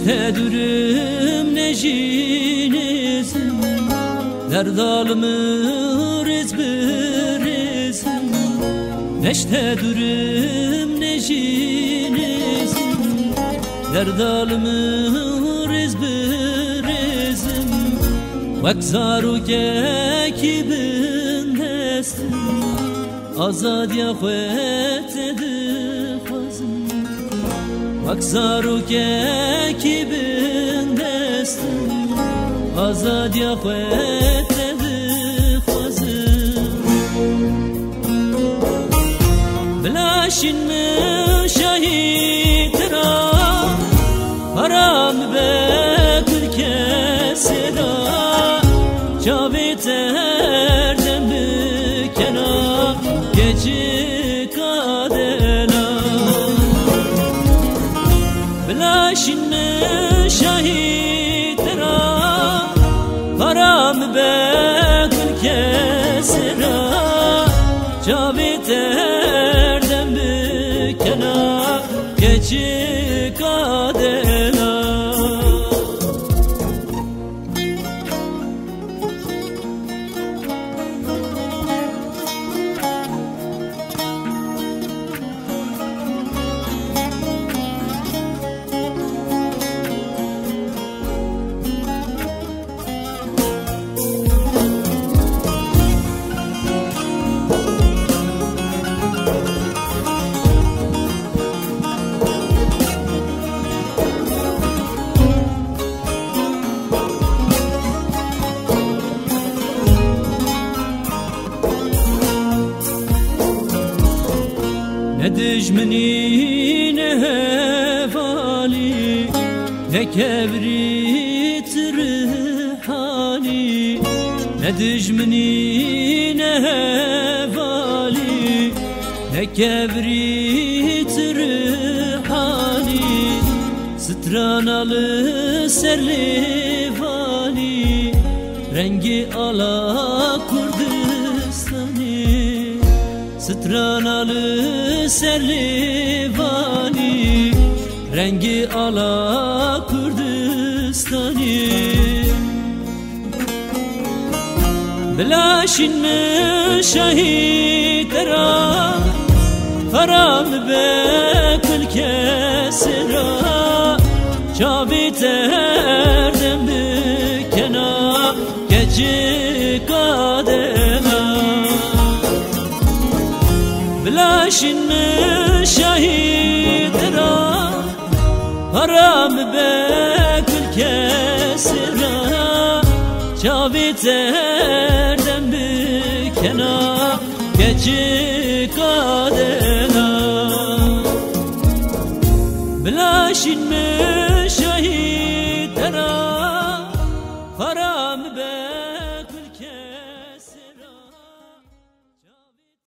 neşte dürüm neşinizim derdalımı rizbirizim neşte dürüm neşinizim derdalımı rizbirizim vakzaru kekibin destim azad ya khwetedi khazım vakzaru kekibin destim azad ya khwetedi khazım بلاشن شهید را حرام بکر کسی را جاوی تردم بکنا گچی کادلا بلاشن شهید را حرام بکر کسی را جاوی تردم بکنا گچی کادلا دجمنی نه والی نه کبری ترحالی نه دجمنی نه والی نه کبری ترحالی ستراناlı serli vali rengi ala Kurdistani ستراناlı serli vali rengi ala Kurdistani بلاشن شهید را حرام بکل کسی را چاوی تردم بکنا گچی کادلا بلاشن شهید را حرام بکل کسی را چاوی تردم بکنا گچی